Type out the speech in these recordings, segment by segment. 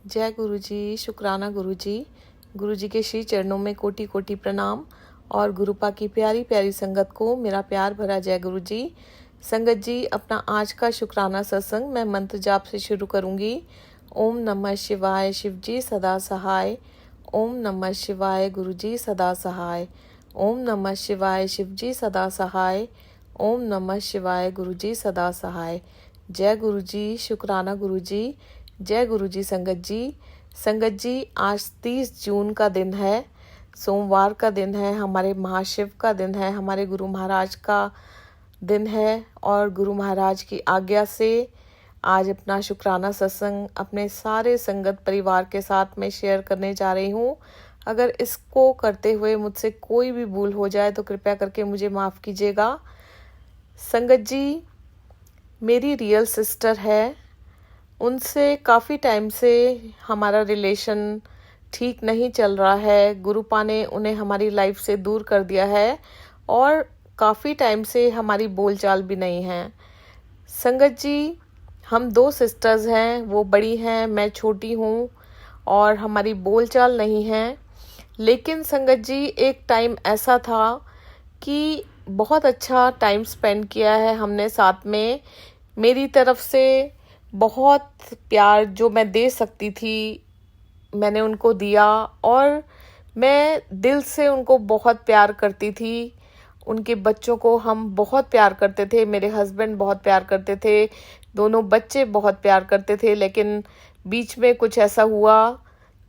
जय गुरु जी, शुक्राना गुरु जी। गुरु जी के श्री चरणों में कोटि कोटि प्रणाम और गुरुपा की प्यारी प्यारी संगत को मेरा प्यार भरा जय गुरु जी। संगत जी, अपना आज का शुक्राना सत्संग मैं मंत्र जाप से शुरू करूंगी। ओम नमः शिवाय, शिव जी सदा सहाय। ओम नमः शिवाय, गुरु जी सदा सहाय। ओम नमः शिवाय, शिव जी सदा सहाय। ओम नमः शिवाय, गुरु जी सदा सहाय। जय गुरु जी, शुक्राना गुरु जी। जय गुरु जी। संगत जी, आज 30 जून का दिन है, सोमवार का दिन है, हमारे महाशिव का दिन है, हमारे गुरु महाराज का दिन है और गुरु महाराज की आज्ञा से आज अपना शुक्राना सत्संग अपने सारे संगत परिवार के साथ में शेयर करने जा रही हूँ। अगर इसको करते हुए मुझसे कोई भी भूल हो जाए तो कृपया करके मुझे माफ़ कीजिएगा। संगत जी, मेरी रियल सिस्टर है, उनसे काफ़ी टाइम से हमारा रिलेशन ठीक नहीं चल रहा है। गुरुपा ने उन्हें हमारी लाइफ से दूर कर दिया है और काफ़ी टाइम से हमारी बोलचाल भी नहीं है। संगत जी, हम 2 सिस्टर्स हैं, वो बड़ी हैं, मैं छोटी हूँ और हमारी बोलचाल नहीं है। लेकिन संगत जी, एक टाइम ऐसा था कि बहुत अच्छा टाइम स्पेंड किया है हमने साथ में। मेरी तरफ से बहुत प्यार जो मैं दे सकती थी मैंने उनको दिया और मैं दिल से उनको बहुत प्यार करती थी। उनके बच्चों को हम बहुत प्यार करते थे, मेरे हस्बैंड बहुत प्यार करते थे, दोनों बच्चे बहुत प्यार करते थे। लेकिन बीच में कुछ ऐसा हुआ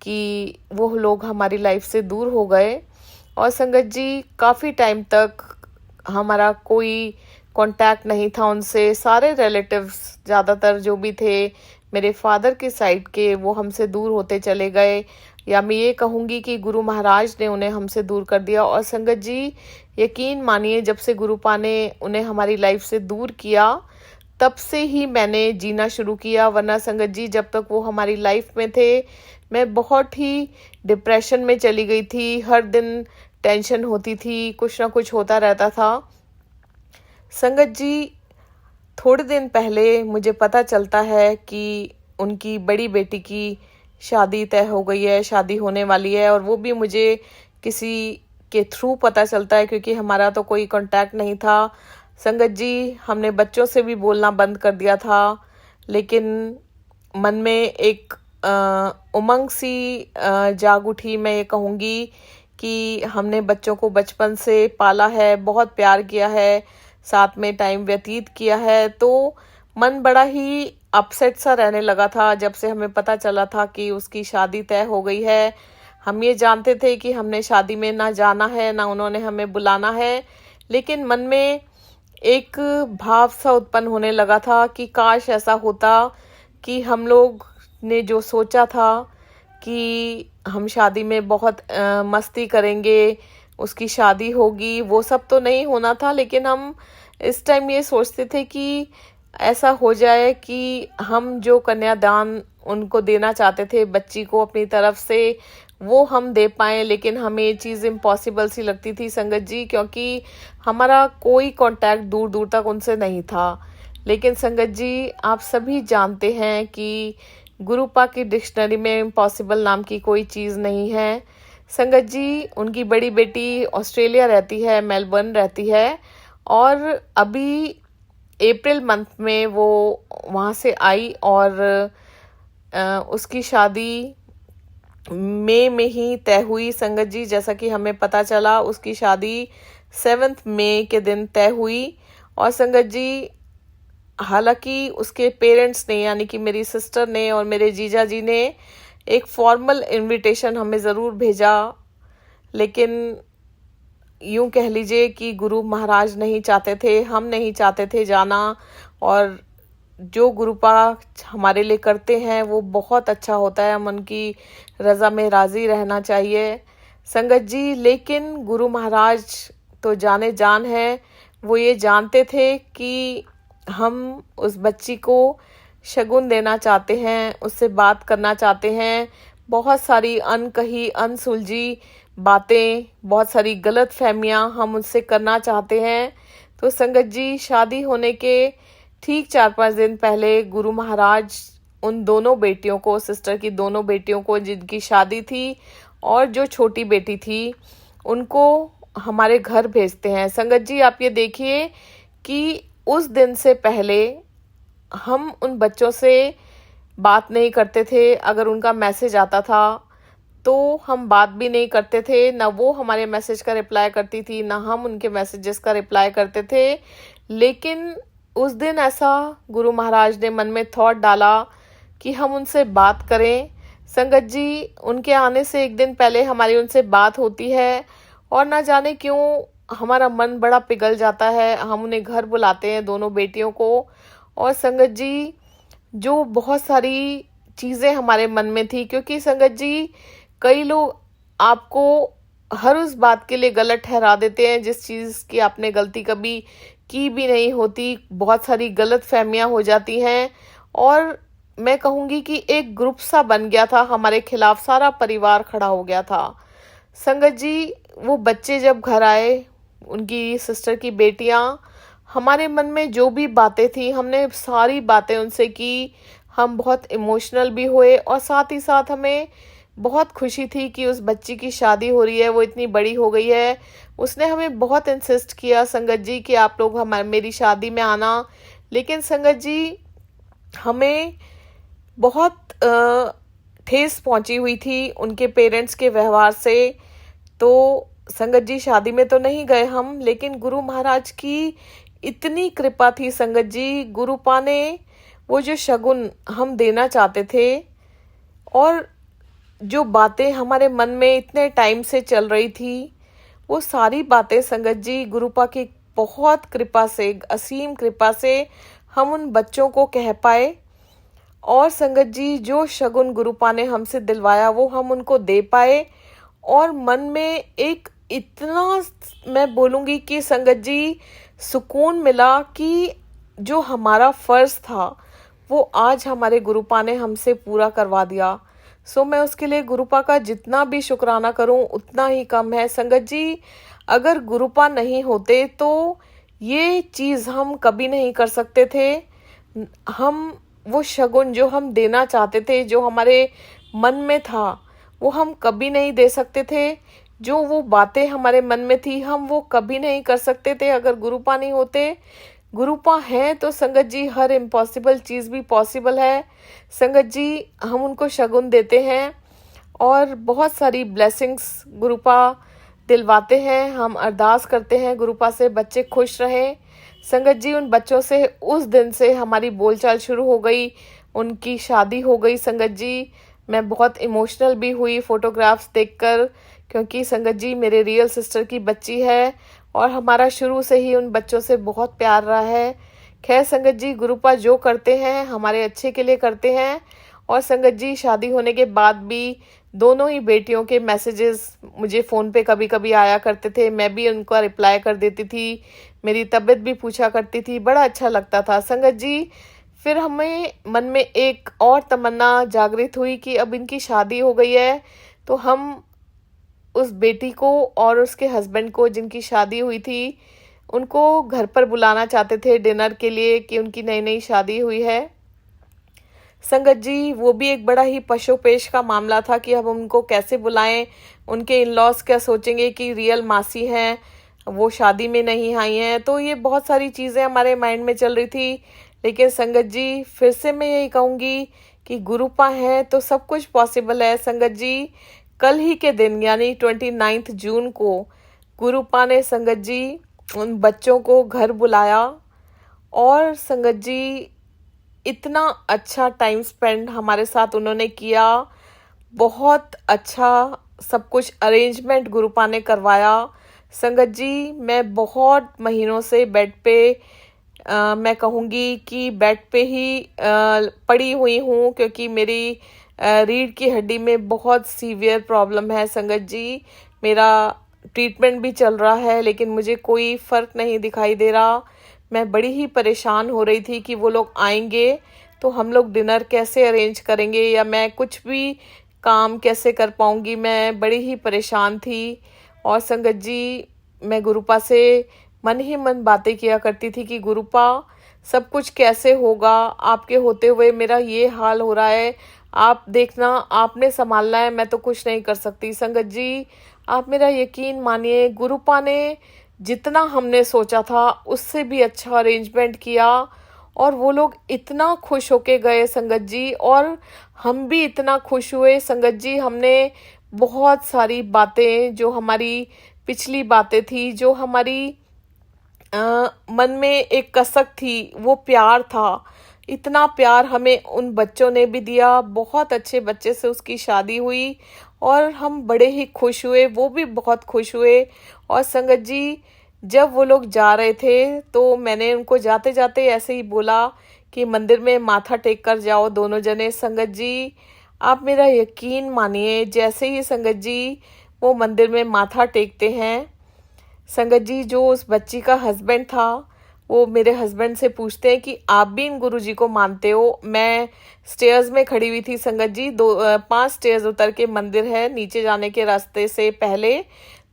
कि वो लोग हमारी लाइफ से दूर हो गए और संगत जी, काफ़ी टाइम तक हमारा कोई कांटेक्ट नहीं था उनसे। सारे रिलेटिव्स ज़्यादातर जो भी थे मेरे फादर के साइड के, वो हमसे दूर होते चले गए, या मैं ये कहूँगी कि गुरु महाराज ने उन्हें हमसे दूर कर दिया। और संगत जी, यकीन मानिए, जब से गुरुपा ने उन्हें हमारी लाइफ से दूर किया तब से ही मैंने जीना शुरू किया। वरना संगत जी, जब तक वो हमारी लाइफ में थे मैं बहुत ही डिप्रेशन में चली गई थी। हर दिन टेंशन होती थी, कुछ ना कुछ होता रहता था। संगत जी, थोड़े दिन पहले मुझे पता चलता है कि उनकी बड़ी बेटी की शादी तय हो गई है, शादी होने वाली है। और वो भी मुझे किसी के थ्रू पता चलता है, क्योंकि हमारा तो कोई कांटेक्ट नहीं था। संगत जी, हमने बच्चों से भी बोलना बंद कर दिया था, लेकिन मन में एक उमंग सी जाग उठी। मैं ये कहूँगी कि हमने बच्चों को बचपन से पाला है, बहुत प्यार किया है, साथ में टाइम व्यतीत किया है, तो मन बड़ा ही अपसेट सा रहने लगा था जब से हमें पता चला था कि उसकी शादी तय हो गई है। हम ये जानते थे कि हमने शादी में ना जाना है, ना उन्होंने हमें बुलाना है, लेकिन मन में एक भाव सा उत्पन्न होने लगा था कि काश ऐसा होता कि हम लोग ने जो सोचा था कि हम शादी में बहुत मस्ती करेंगे, उसकी शादी होगी, वो सब तो नहीं होना था। लेकिन हम इस टाइम ये सोचते थे कि ऐसा हो जाए कि हम जो कन्यादान उनको देना चाहते थे बच्ची को अपनी तरफ से, वो हम दे पाएँ। लेकिन हमें ये चीज़ इम्पॉसिबल सी लगती थी संगत जी, क्योंकि हमारा कोई कांटेक्ट दूर दूर तक उनसे नहीं था। लेकिन संगत जी, आप सभी जानते हैं कि गुरुपा की डिक्शनरी में इम्पॉसिबल नाम की कोई चीज़ नहीं है। संगत जी, उनकी बड़ी बेटी ऑस्ट्रेलिया रहती है, मेलबर्न रहती है, और अभी अप्रैल मंथ में वो वहाँ से आई और उसकी शादी मई में ही तय हुई। संगत जी, जैसा कि हमें पता चला, उसकी शादी 7 मई के दिन तय हुई। और संगत जी, हालांकि उसके पेरेंट्स ने, यानी कि मेरी सिस्टर ने और मेरे जीजा जी ने एक फॉर्मल इनविटेशन हमें ज़रूर भेजा, लेकिन यूं कह लीजिए कि गुरु महाराज नहीं चाहते थे, हम नहीं चाहते थे जाना। और जो गुरुपा हमारे लिए करते हैं वो बहुत अच्छा होता है, हम उनकी रज़ा में राज़ी रहना चाहिए संगत जी। लेकिन गुरु महाराज तो जाने जान है, वो ये जानते थे कि हम उस बच्ची को शगुन देना चाहते हैं, उससे बात करना चाहते हैं। बहुत सारी अनकही अनसुलझी बातें, बहुत सारी गलत फहमियाँ हम उससे करना चाहते हैं। तो संगत जी, शादी होने के ठीक 4-5 दिन पहले गुरु महाराज उन दोनों बेटियों को, सिस्टर की दोनों बेटियों को जिनकी शादी थी और जो छोटी बेटी थी, उनको हमारे घर भेजते हैं। संगत जी, आप ये देखिए कि उस दिन से पहले हम उन बच्चों से बात नहीं करते थे। अगर उनका मैसेज आता था तो हम बात भी नहीं करते थे, ना वो हमारे मैसेज का रिप्लाई करती थी, ना हम उनके मैसेजेस का रिप्लाई करते थे। लेकिन उस दिन ऐसा गुरु महाराज ने मन में थॉट डाला कि हम उनसे बात करें। संगत जी, उनके आने से एक दिन पहले हमारी उनसे बात होती है और ना जाने क्यों हमारा मन बड़ा पिघल जाता है। हम उन्हें घर बुलाते हैं, दोनों बेटियों को। और संगत जी, जो बहुत सारी चीज़ें हमारे मन में थी, क्योंकि संगत जी कई लोग आपको हर उस बात के लिए गलत ठहरा देते हैं जिस चीज़ की आपने गलती कभी की भी नहीं होती। बहुत सारी गलत फहमियाँ हो जाती हैं और मैं कहूँगी कि एक ग्रुप सा बन गया था हमारे खिलाफ, सारा परिवार खड़ा हो गया था। संगत जी, वो बच्चे जब घर आए, उनकी सिस्टर की बेटियाँ, हमारे मन में जो भी बातें थी हमने सारी बातें उनसे की। हम बहुत इमोशनल भी हुए और साथ ही साथ हमें बहुत खुशी थी कि उस बच्ची की शादी हो रही है, वो इतनी बड़ी हो गई है। उसने हमें बहुत इंसिस्ट किया संगत जी कि आप लोग मेरी शादी में आना। लेकिन संगत जी, हमें बहुत ठेस पहुंची हुई थी उनके पेरेंट्स के व्यवहार से। तो संगत जी, शादी में तो नहीं गए हम, लेकिन गुरु महाराज की इतनी कृपा थी संगत जी। गुरुपा ने वो जो शगुन हम देना चाहते थे और जो बातें हमारे मन में इतने टाइम से चल रही थी, वो सारी बातें संगत जी गुरुपा की बहुत कृपा से, असीम कृपा से हम उन बच्चों को कह पाए। और संगत जी, जो शगुन गुरुपा ने हमसे दिलवाया वो हम उनको दे पाए। और मन में एक इतना, मैं बोलूँगी कि संगत जी, सुकून मिला कि जो हमारा फ़र्ज़ था वो आज हमारे गुरुपा ने हमसे पूरा करवा दिया। सो मैं उसके लिए गुरुपा का जितना भी शुक्राना करूं उतना ही कम है। संगत जी, अगर गुरुपा नहीं होते तो ये चीज़ हम कभी नहीं कर सकते थे। हम वो शगुन जो हम देना चाहते थे, जो हमारे मन में था, वो हम कभी नहीं दे सकते थे। जो वो बातें हमारे मन में थी हम वो कभी नहीं कर सकते थे अगर गुरुपा नहीं होते। गुरुपा हैं तो संगत जी हर इम्पॉसिबल चीज़ भी पॉसिबल है। संगत जी, हम उनको शगुन देते हैं और बहुत सारी ब्लेसिंग्स गुरुपा दिलवाते हैं। हम अरदास करते हैं गुरुपा से बच्चे खुश रहें। संगत जी, उन बच्चों से उस दिन से हमारी बोलचाल शुरू हो गई, उनकी शादी हो गई। संगत जी, मैं बहुत इमोशनल भी हुई फ़ोटोग्राफ्स देखकर, क्योंकि संगत जी मेरे रियल सिस्टर की बच्ची है और हमारा शुरू से ही उन बच्चों से बहुत प्यार रहा है। खैर संगत जी, गुरुपा जो करते हैं हमारे अच्छे के लिए करते हैं। और संगत जी, शादी होने के बाद भी दोनों ही बेटियों के मैसेजेस मुझे फ़ोन पे कभी कभी आया करते थे, मैं भी उनका रिप्लाई कर देती थी, मेरी तबीयत भी पूछा करती थी, बड़ा अच्छा लगता था। संगत जी, फिर हमें मन में एक और तमन्ना जागृत हुई कि अब इनकी शादी हो गई है तो हम उस बेटी को और उसके हस्बैंड को, जिनकी शादी हुई थी, उनको घर पर बुलाना चाहते थे डिनर के लिए कि उनकी नई नई शादी हुई है। संगत जी, वो भी एक बड़ा ही पशोपेश का मामला था कि अब उनको कैसे बुलाएं। उनके इन लॉज क्या सोचेंगे कि रियल मासी हैं, वो शादी में नहीं आई हैं। तो ये बहुत सारी चीज़ें हमारे माइंड में चल रही थी। लेकिन संगत जी, फिर से मैं यही कहूँगी कि गुरुपा हैं तो सब कुछ पॉसिबल है। संगत जी, कल ही के दिन यानी 29 जून को गुरुपा ने संगत जी उन बच्चों को घर बुलाया और संगत जी इतना अच्छा टाइम स्पेंड हमारे साथ उन्होंने किया। बहुत अच्छा सब कुछ अरेंजमेंट गुरुपा ने करवाया। संगत जी, मैं बहुत महीनों से बेड पे मैं कहूँगी कि बेड पे ही पड़ी हुई हूँ, क्योंकि मेरी रीढ़ की हड्डी में बहुत सीवियर प्रॉब्लम है। संगत जी, मेरा ट्रीटमेंट भी चल रहा है लेकिन मुझे कोई फ़र्क नहीं दिखाई दे रहा। मैं बड़ी ही परेशान हो रही थी कि वो लोग आएंगे तो हम लोग डिनर कैसे अरेंज करेंगे या मैं कुछ भी काम कैसे कर पाऊँगी। मैं बड़ी ही परेशान थी। और संगत जी, मैं गुरुपा से मन ही मन बातें किया करती थी कि गुरुपा, सब कुछ कैसे होगा, आपके होते हुए मेरा ये हाल हो रहा है, आप देखना, आपने संभालना है, मैं तो कुछ नहीं कर सकती। संगत जी, आप मेरा यकीन मानिए, गुरुपा ने जितना हमने सोचा था उससे भी अच्छा अरेंजमेंट किया और वो लोग इतना खुश होके गए संगत जी, और हम भी इतना खुश हुए संगत जी। हमने बहुत सारी बातें, जो हमारी पिछली बातें थी, जो हमारी मन में एक कसक थी, वो प्यार था। इतना प्यार हमें उन बच्चों ने भी दिया, बहुत अच्छे बच्चे से उसकी शादी हुई और हम बड़े ही खुश हुए, वो भी बहुत खुश हुए। और संगत जी, जब वो लोग जा रहे थे तो मैंने उनको जाते जाते ऐसे ही बोला कि मंदिर में माथा टेक कर जाओ दोनों जने। संगत जी, आप मेरा यकीन मानिए, जैसे ही संगत जी वो मंदिर में माथा टेकते हैं, संगत जी, जो उस बच्ची का हस्बैंड था वो मेरे हस्बैंड से पूछते हैं कि आप भी इन गुरुजी को मानते हो। मैं स्टेयर्स में खड़ी हुई थी संगत जी, 5 स्टेयर्स उतर के मंदिर है, नीचे जाने के रास्ते से पहले।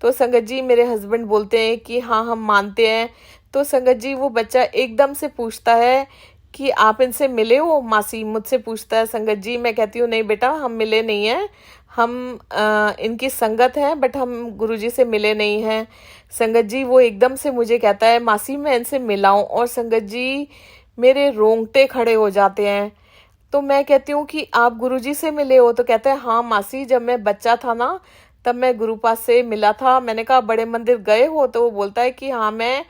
तो संगत जी मेरे हस्बैंड बोलते हैं कि हाँ हम मानते हैं। तो संगत जी वो बच्चा एकदम से पूछता है कि आप इनसे मिले हो मासी, मुझसे पूछता है संगत जी। मैं कहती हूँ नहीं बेटा, हम मिले नहीं हैं, हम इनकी संगत हैं, बट हम गुरुजी से मिले नहीं हैं। संगत जी वो एकदम से मुझे कहता है मासी मैं इनसे मिला हूँ, और संगत जी मेरे रोंगटे खड़े हो जाते हैं। तो मैं कहती हूँ कि आप गुरुजी से मिले हो? तो कहते हैं हाँ मासी, जब मैं बच्चा था ना तब मैं गुरुपा से मिला था। मैंने कहा बड़े मंदिर गए हो? तो वो बोलता है कि हाँ मैं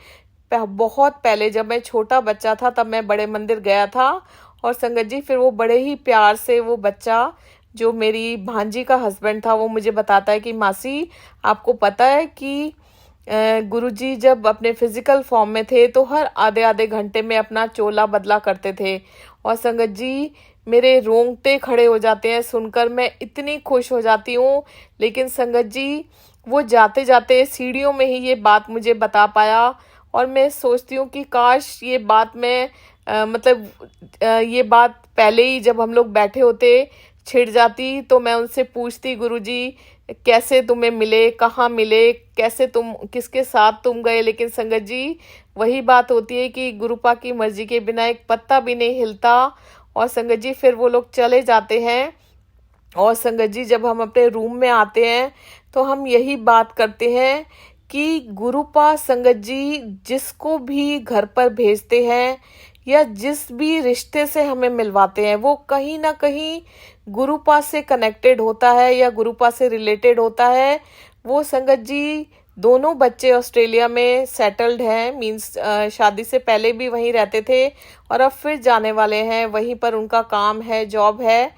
बहुत पहले जब मैं छोटा बच्चा था तब मैं बड़े मंदिर गया था। और संगत जी फिर वो बड़े ही प्यार से वो बच्चा, जो मेरी भांजी का हस्बैंड था, वो मुझे बताता है कि मासी आपको पता है कि गुरुजी जब अपने फिजिकल फॉर्म में थे तो हर आधे आधे घंटे में अपना चोला बदला करते थे। और संगत जी मेरे रोंगटे खड़े हो जाते हैं सुनकर, मैं इतनी खुश हो जाती हूँ। लेकिन संगत जी वो जाते जाते सीढ़ियों में ही ये बात मुझे बता पाया, और मैं सोचती हूँ कि काश ये बात मैं ये बात पहले ही जब हम लोग बैठे होते छिड़ जाती, तो मैं उनसे पूछती गुरुजी कैसे तुम्हें मिले, कहाँ मिले, कैसे तुम, किसके साथ तुम गए। लेकिन संगत जी वही बात होती है कि गुरुपा की मर्जी के बिना एक पत्ता भी नहीं हिलता। और संगत जी फिर वो लोग चले जाते हैं, और संगत जी जब हम अपने रूम में आते हैं तो हम यही बात करते हैं कि गुरुपा संगत जी जिसको भी घर पर भेजते हैं या जिस भी रिश्ते से हमें मिलवाते हैं, वो कहीं ना कहीं गुरुपा से कनेक्टेड होता है या गुरुपा से रिलेटेड होता है। वो संगत जी दोनों बच्चे ऑस्ट्रेलिया में सेटल्ड हैं, मींस शादी से पहले भी वहीं रहते थे और अब फिर जाने वाले हैं, वहीं पर उनका काम है, जॉब है।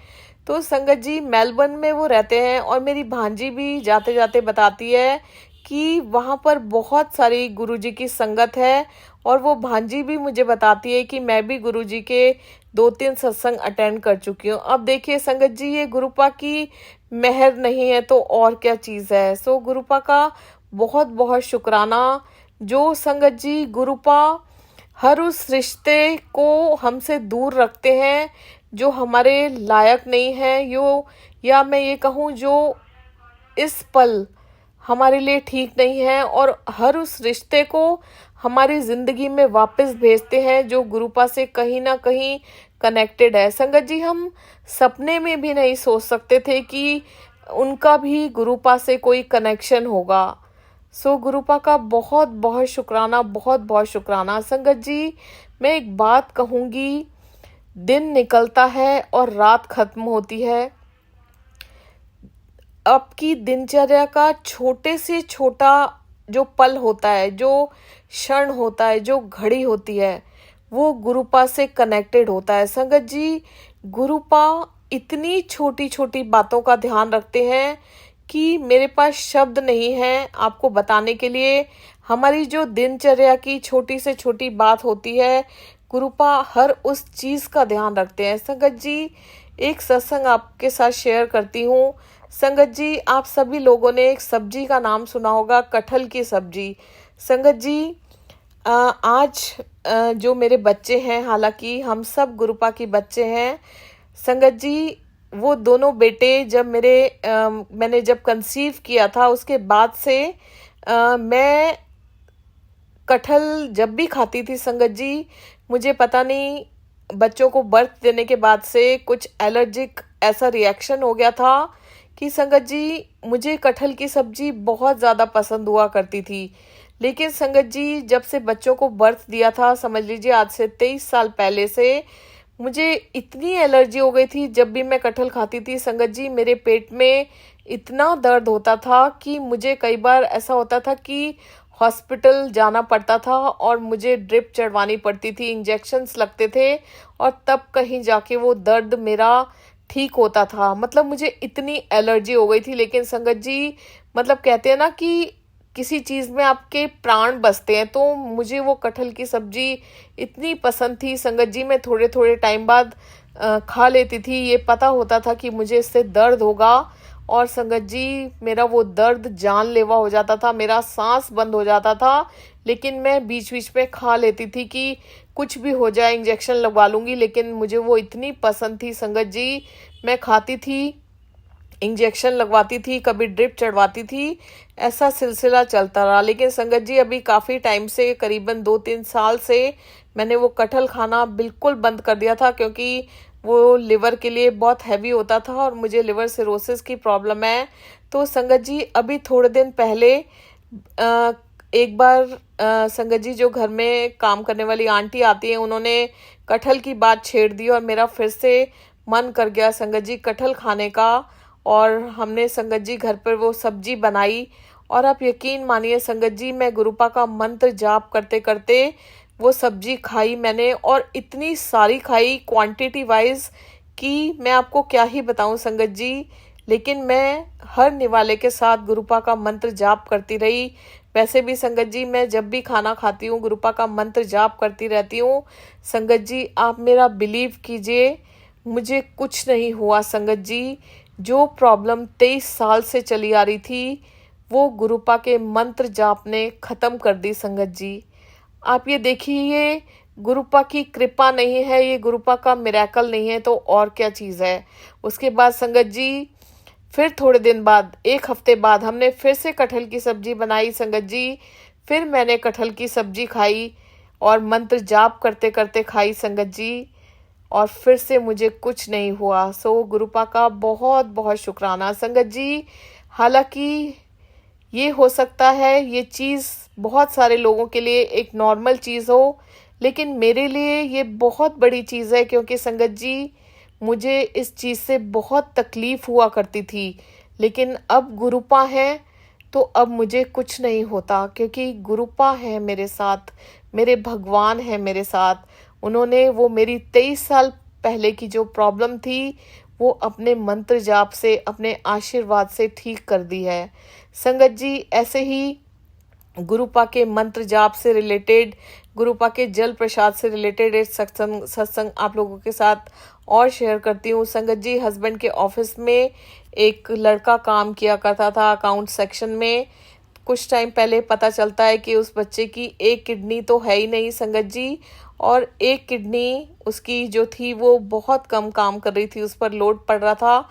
तो संगत जी मेलबर्न में वो रहते हैं, और मेरी भांजी भी जाते जाते बताती है कि वहाँ पर बहुत सारी गुरुजी की संगत है। और वो भांजी भी मुझे बताती है कि मैं भी गुरुजी के 2-3 सत्संग अटेंड कर चुकी हूँ। अब देखिए संगत जी, ये गुरुपा की मेहर नहीं है तो और क्या चीज़ है। सो गुरुपा का बहुत बहुत शुक्राना, जो संगत जी गुरुपा हर उस रिश्ते को हमसे दूर रखते हैं जो हमारे लायक नहीं है, या मैं ये कहूँ जो इस पल हमारे लिए ठीक नहीं है, और हर उस रिश्ते को हमारी ज़िंदगी में वापस भेजते हैं जो गुरुपा से कहीं ना कहीं कनेक्टेड है। संगत जी हम सपने में भी नहीं सोच सकते थे कि उनका भी गुरुपा से कोई कनेक्शन होगा। सो गुरुपा का बहुत बहुत शुक्राना, बहुत बहुत शुक्राना। संगत जी मैं एक बात कहूँगी, दिन निकलता है और रात खत्म होती है। आपकी दिनचर्या का छोटे से छोटा जो पल होता है, जो क्षण होता है, जो घड़ी होती है, वो गुरुपा से कनेक्टेड होता है। संगत जी गुरुपा इतनी छोटी छोटी बातों का ध्यान रखते हैं कि मेरे पास शब्द नहीं है आपको बताने के लिए। हमारी जो दिनचर्या की छोटी से छोटी बात होती है, गुरुपा हर उस चीज़ का ध्यान रखते हैं। संगत जी एक सत्संग आपके साथ शेयर करती हूँ। संगत जी आप सभी लोगों ने एक सब्जी का नाम सुना होगा, कटहल की सब्जी। संगत जी आज जो मेरे बच्चे हैं, हालांकि हम सब गुरुपा की बच्चे हैं, संगत जी वो दोनों बेटे जब मैंने जब कंसीव किया था उसके बाद से मैं कटहल जब भी खाती थी संगत जी, मुझे पता नहीं बच्चों को बर्थ देने के बाद से कुछ एलर्जिक ऐसा रिएक्शन हो गया था कि संगत जी मुझे कटहल की सब्जी बहुत ज़्यादा पसंद हुआ करती थी। लेकिन संगत जी जब से बच्चों को बर्थ दिया था, समझ लीजिए आज से 23 साल पहले से, मुझे इतनी एलर्जी हो गई थी। जब भी मैं कटहल खाती थी संगत जी मेरे पेट में इतना दर्द होता था कि मुझे कई बार ऐसा होता था कि हॉस्पिटल जाना पड़ता था और मुझे ड्रिप चढ़वानी पड़ती थी, इंजेक्शन्स लगते थे और तब कहीं जाके वो दर्द मेरा ठीक होता था। मतलब मुझे इतनी एलर्जी हो गई थी। लेकिन संगत जी मतलब कहते हैं ना कि किसी चीज़ में आपके प्राण बसते हैं, तो मुझे वो कटहल की सब्जी इतनी पसंद थी संगत जी, मैं थोड़े थोड़े टाइम बाद खा लेती थी। ये पता होता था कि मुझे इससे दर्द होगा और संगत जी मेरा वो दर्द जानलेवा हो जाता था, मेरा सांस बंद हो जाता था। लेकिन मैं बीच बीच में खा लेती थी कि कुछ भी हो जाए इंजेक्शन लगवा लूँगी। लेकिन मुझे वो इतनी पसंद थी संगत जी, मैं खाती थी, इंजेक्शन लगवाती थी, कभी ड्रिप चढ़वाती थी, ऐसा सिलसिला चलता रहा। लेकिन संगत जी अभी काफ़ी टाइम से, करीबन 2-3 साल से मैंने वो कटहल खाना बिल्कुल बंद कर दिया था, क्योंकि वो लिवर के लिए बहुत हैवी होता था और मुझे लिवर सिरोसिस की प्रॉब्लम है। तो संगत जी अभी थोड़े दिन पहले एक बार संगत जी जो घर में काम करने वाली आंटी आती है, उन्होंने कटहल की बात छेड़ दी और मेरा फिर से मन कर गया संगत जी कटहल खाने का। और हमने संगत जी घर पर वो सब्जी बनाई और आप यकीन मानिए संगत जी मैं गुरुपा का मंत्र जाप करते करते वो सब्जी खाई मैंने, और इतनी सारी खाई क्वांटिटी वाइज कि मैं आपको क्या ही बताऊं संगत जी। लेकिन मैं हर निवाले के साथ गुरुपा का मंत्र जाप करती रही। वैसे भी संगत जी मैं जब भी खाना खाती हूँ गुरुपा का मंत्र जाप करती रहती हूँ। संगत जी आप मेरा बिलीव कीजिए, मुझे कुछ नहीं हुआ संगत जी। जो प्रॉब्लम 23 साल से चली आ रही थी वो गुरुपा के मंत्र जाप ने ख़त्म कर दी संगत जी। आप ये देखिए, ये गुरुपा की कृपा नहीं है, ये गुरुपा का मिरेकल नहीं है तो और क्या चीज़ है। उसके बाद संगत जी फिर थोड़े दिन बाद, 1 हफ्ते बाद हमने फिर से कटहल की सब्जी बनाई संगत जी। फिर मैंने कटहल की सब्जी खाई और मंत्र जाप करते करते खाई संगत जी, और फिर से मुझे कुछ नहीं हुआ। सो गुरुपा का बहुत बहुत शुक्राना संगत जी। हालांकि ये हो सकता है ये चीज़ बहुत सारे लोगों के लिए एक नॉर्मल चीज़ हो, लेकिन मेरे लिए ये बहुत बड़ी चीज़ है, क्योंकि संगत जी मुझे इस चीज़ से बहुत तकलीफ़ हुआ करती थी। लेकिन अब गुरुपा है तो अब मुझे कुछ नहीं होता, क्योंकि गुरुपा है मेरे साथ, मेरे भगवान है मेरे साथ। उन्होंने वो मेरी 23 साल पहले की जो प्रॉब्लम थी वो अपने मंत्र जाप से, अपने आशीर्वाद से ठीक कर दी है संगत जी। ऐसे ही गुरुपा के मंत्र जाप से रिलेटेड, गुरुपा के जल प्रसाद से रिलेटेड एक सत्संग आप लोगों के साथ और शेयर करती हूँ संगत जी। हस्बैंड के ऑफिस में एक लड़का काम किया करता था अकाउंट सेक्शन में। कुछ टाइम पहले पता चलता है कि उस बच्चे की एक किडनी तो है ही नहीं संगत जी, और एक किडनी उसकी जो थी वो बहुत कम काम कर रही थी, उस पर लोड पड़ रहा था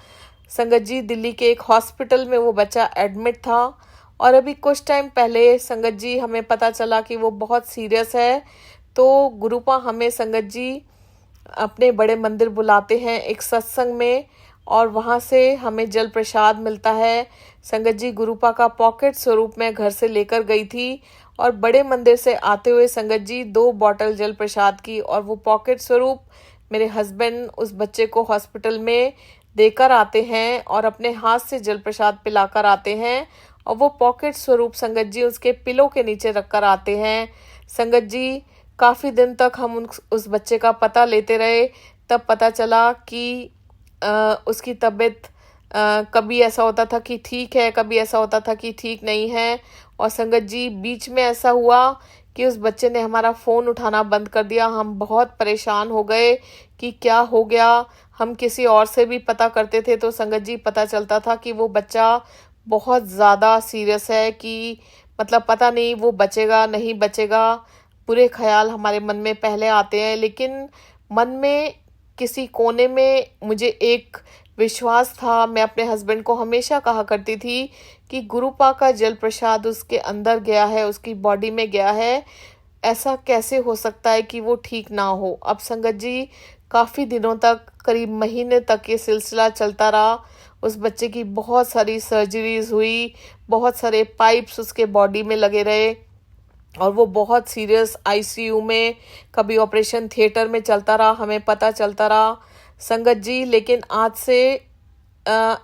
संगत जी। दिल्ली के एक हॉस्पिटल में वो बच्चा एडमिट था और अभी कुछ टाइम पहले संगत जी हमें पता चला कि वो बहुत सीरियस है। तो गुरुपा हमें संगत जी अपने बड़े मंदिर बुलाते हैं एक सत्संग में, और वहाँ से हमें जल प्रसाद मिलता है संगत जी। गुरुपा का पॉकेट स्वरूप मैं घर से लेकर गई थी और बड़े मंदिर से आते हुए संगत जी 2 बॉटल जल प्रसाद की, और वो पॉकेट स्वरूप मेरे हस्बैंड उस बच्चे को हॉस्पिटल में देकर आते हैं और अपने हाथ से जल प्रसाद पिलाकर आते हैं, और वो पॉकेट स्वरूप संगत जी उसके पिलो के नीचे रखकर आते हैं संगत जी। काफ़ी दिन तक हम उस बच्चे का पता लेते रहे, तब पता चला कि उसकी तबीयत कभी ऐसा होता था कि ठीक है, कभी ऐसा होता था कि ठीक नहीं है। और संगत जी बीच में ऐसा हुआ कि उस बच्चे ने हमारा फ़ोन उठाना बंद कर दिया। हम बहुत परेशान हो गए कि क्या हो गया। हम किसी और से भी पता करते थे तो संगत जी पता चलता था कि वो बच्चा बहुत ज़्यादा सीरियस है, कि मतलब पता नहीं वो बचेगा नहीं बचेगा। बुरे ख्याल हमारे मन में पहले आते हैं, लेकिन मन में किसी कोने में मुझे एक विश्वास था। मैं अपने हस्बैंड को हमेशा कहा करती थी कि गुरुपा का जल प्रसाद उसके अंदर गया है, उसकी बॉडी में गया है, ऐसा कैसे हो सकता है कि वो ठीक ना हो। अब संगत जी काफ़ी दिनों तक, करीब महीने तक ये सिलसिला चलता रहा। उस बच्चे की बहुत सारी सर्जरीज हुई, बहुत सारे पाइप्स उसके बॉडी में लगे रहे और वो बहुत सीरियस आईसीयू में, कभी ऑपरेशन थिएटर में चलता रहा, हमें पता चलता रहा संगत जी। लेकिन आज से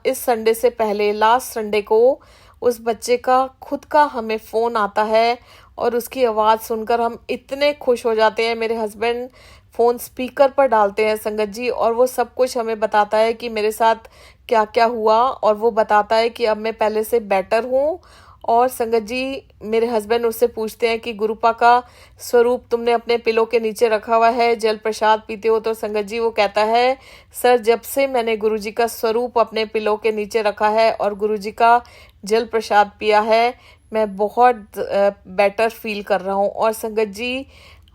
इस संडे से पहले, लास्ट संडे को, उस बच्चे का खुद का हमें फ़ोन आता है और उसकी आवाज़ सुनकर हम इतने खुश हो जाते हैं। मेरे हस्बैंड फ़ोन स्पीकर पर डालते हैं संगत जी, और वो सब कुछ हमें बताता है कि मेरे साथ क्या क्या हुआ, और वो बताता है कि अब मैं पहले से बेटर हूँ। और संगत जी, मेरे हस्बैंड उससे पूछते हैं कि गुरुपा का स्वरूप तुमने अपने पिलो के नीचे रखा हुआ है, जल प्रसाद पीते हो? तो संगत जी वो कहता है, सर जब से मैंने गुरुजी का स्वरूप अपने पिलो के नीचे रखा है और गुरुजी का जल प्रसाद पिया है, मैं बहुत बेटर फील कर रहा हूँ। और संगत जी,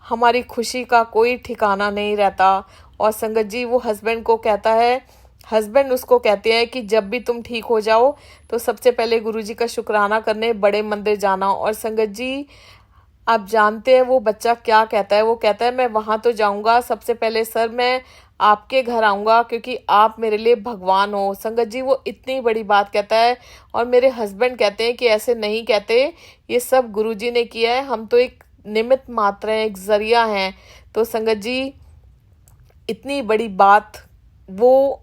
हमारी खुशी का कोई ठिकाना नहीं रहता। और संगत जी वो हस्बैंड को कहता है, हस्बैंड उसको कहते हैं कि जब भी तुम ठीक हो जाओ तो सबसे पहले गुरुजी का शुक्राना करने बड़े मंदिर जाना। और संगत जी, आप जानते हैं वो बच्चा क्या कहता है? वो कहता है, मैं वहाँ तो जाऊँगा, सबसे पहले सर मैं आपके घर आऊँगा क्योंकि आप मेरे लिए भगवान हो। संगत जी वो इतनी बड़ी बात कहता है। और मेरे हस्बैंड कहते हैं कि ऐसे नहीं कहते, ये सब गुरुजी ने किया है, हम तो एक निमित्त मात्र हैं, एक जरिया हैं। तो संगत जी, इतनी बड़ी बात वो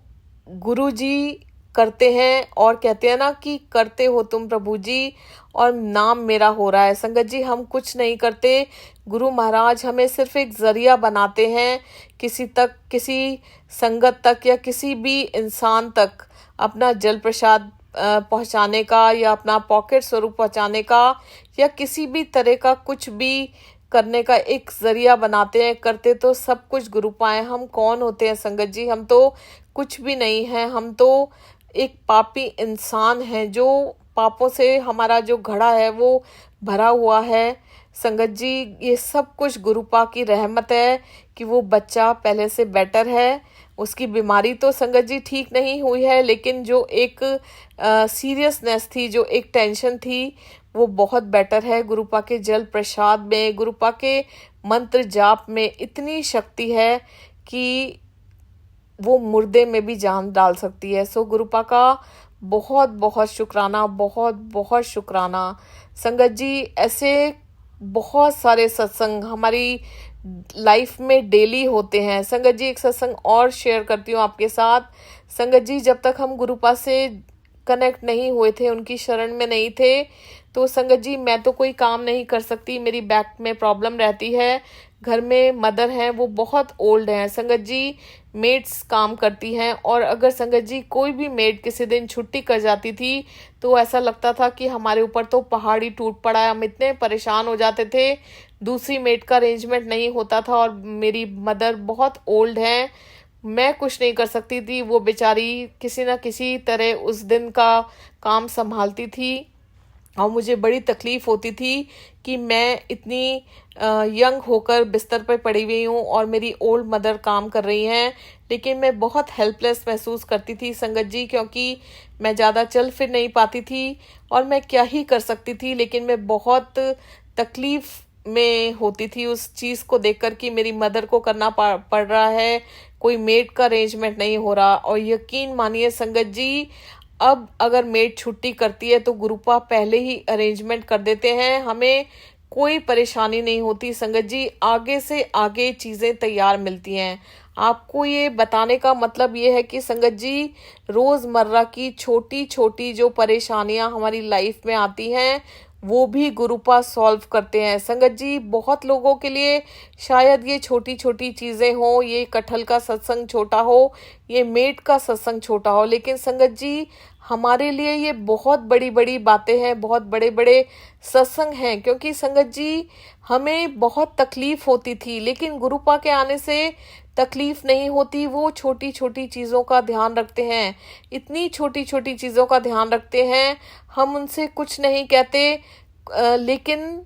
गुरुजी करते हैं और कहते हैं ना कि करते हो तुम प्रभु जी और नाम मेरा हो रहा है। संगत जी, हम कुछ नहीं करते, गुरु महाराज हमें सिर्फ एक जरिया बनाते हैं किसी तक, किसी संगत तक या किसी भी इंसान तक अपना जल प्रसाद पहुंचाने का, या अपना पॉकेट स्वरूप पहुंचाने का, या किसी भी तरह का कुछ भी करने का एक जरिया बनाते हैं। करते तो सब कुछ गुरु पाए। हम कौन होते हैं संगत जी? हम तो कुछ भी नहीं है, हम तो एक पापी इंसान हैं, जो पापों से हमारा जो घड़ा है वो भरा हुआ है। संगत जी, ये सब कुछ गुरुपा की रहमत है कि वो बच्चा पहले से बेटर है। उसकी बीमारी तो संगत जी ठीक नहीं हुई है, लेकिन जो एक सीरियसनेस थी, जो एक टेंशन थी, वो बहुत बेटर है। गुरुपा के जल प्रसाद में, गुरुपा के मंत्र जाप में इतनी शक्ति है कि वो मुर्दे में भी जान डाल सकती है। सो गुरुपा का बहुत बहुत शुक्राना, बहुत बहुत शुक्राना। संगत जी, ऐसे बहुत सारे सत्संग हमारी लाइफ में डेली होते हैं। संगत जी, एक सत्संग और शेयर करती हूँ आपके साथ। संगत जी, जब तक हम गुरुपा से कनेक्ट नहीं हुए थे, उनकी शरण में नहीं थे, तो संगत जी मैं तो कोई काम नहीं कर सकती, मेरी बैक में प्रॉब्लम रहती है। घर में मदर हैं, वो बहुत ओल्ड हैं संगत जी, मेड्स काम करती हैं, और अगर संगत जी कोई भी मेड किसी दिन छुट्टी कर जाती थी तो ऐसा लगता था कि हमारे ऊपर तो पहाड़ ही टूट पड़ा है। हम इतने परेशान हो जाते थे, दूसरी मेड का अरेंजमेंट नहीं होता था। और मेरी मदर बहुत ओल्ड हैं, मैं कुछ नहीं कर सकती थी, वो बेचारी किसी न किसी तरह उस दिन का काम संभालती थी। और मुझे बड़ी तकलीफ़ होती थी कि मैं इतनी यंग होकर बिस्तर पर पड़ी हुई हूँ और मेरी ओल्ड मदर काम कर रही हैं, लेकिन मैं बहुत हेल्पलेस महसूस करती थी संगत जी, क्योंकि मैं ज़्यादा चल फिर नहीं पाती थी और मैं क्या ही कर सकती थी। लेकिन मैं बहुत तकलीफ़ में होती थी उस चीज़ को देखकर कि मेरी मदर को करना पड़ रहा है, कोई मेड का अरेंजमेंट नहीं हो रहा। और यकीन मानिए संगत जी, अब अगर मेड छुट्टी करती है तो गुरुपा पहले ही अरेंजमेंट कर देते हैं, हमें कोई परेशानी नहीं होती संगत जी, आगे से आगे चीज़ें तैयार मिलती हैं। आपको ये बताने का मतलब ये है कि संगत जी, रोज़मर्रा की छोटी छोटी जो परेशानियां हमारी लाइफ में आती हैं वो भी गुरुपा सॉल्व करते हैं संगत जी। बहुत लोगों के लिए शायद ये छोटी छोटी चीज़ें हों, ये कटहल का सत्संग छोटा हो, ये मेड का सत्संग छोटा हो, लेकिन संगत जी हमारे लिए ये बहुत बड़ी बड़ी बातें हैं, बहुत बड़े बड़े सत्संग हैं। क्योंकि संगत जी हमें बहुत तकलीफ होती थी, लेकिन गुरुपा के आने से तकलीफ नहीं होती। वो छोटी छोटी चीज़ों का ध्यान रखते हैं, इतनी छोटी छोटी चीज़ों का ध्यान रखते हैं, हम उनसे कुछ नहीं कहते, लेकिन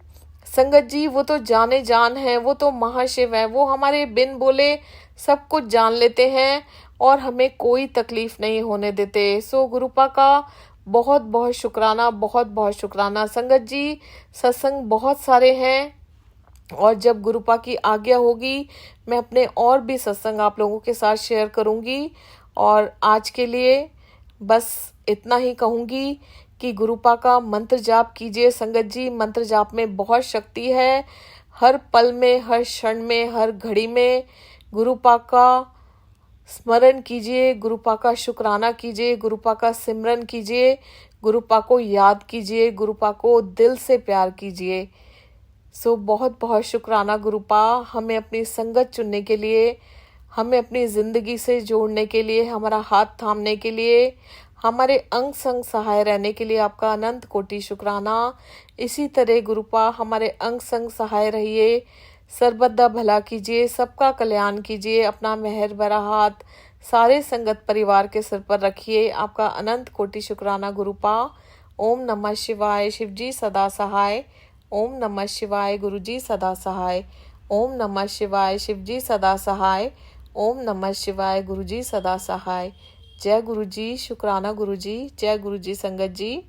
संगत जी वो तो जाने जान है, वो तो महाशिव है, वो हमारे बिन बोले सब कुछ जान लेते हैं और हमें कोई तकलीफ नहीं होने देते। सो गुरुपा का बहुत बहुत शुक्राना, बहुत बहुत शुक्राना संगत जी। सत्संग बहुत सारे हैं और जब गुरुपा की आज्ञा होगी मैं अपने और भी सत्संग आप लोगों के साथ शेयर करूंगी। और आज के लिए बस इतना ही कहूंगी कि गुरुपा का मंत्र जाप कीजिए संगत जी। मंत्र जाप में बहुत शक्ति है। हर पल में, हर क्षण में, हर घड़ी में गुरुपा का स्मरण कीजिए, गुरुपा का शुक्राना कीजिए, गुरुपा का सिमरन कीजिए, गुरुपा को याद कीजिए, गुरुपा को दिल से प्यार कीजिए। बहुत बहुत शुक्राना गुरुपा, हमें अपनी संगत चुनने के लिए, हमें अपनी ज़िंदगी से जोड़ने के लिए, हमारा हाथ थामने के लिए, हमारे अंग संग सहाय रहने के लिए आपका अनंत कोटि शुक्राना। इसी तरह गुरुपा हमारे अंग संग सहाय रहिए, सर्वदा भला कीजिए, सबका कल्याण कीजिए। अपना मेहर भरा हाथ सारे संगत परिवार के सिर पर रखिए। आपका अनंत कोटि शुक्राना गुरुपा। ओम नमः शिवाय। शिवजी सदा सहाय। ओम नमः शिवाय। गुरुजी सदा सहाय। ओम नमः शिवाय। शिवजी सदा सहाय। ओम नमः शिवाय। गुरुजी सदा सहाय। जय गुरुजी। शुक्राना गुरुजी। जय गुरुजी संगत जी।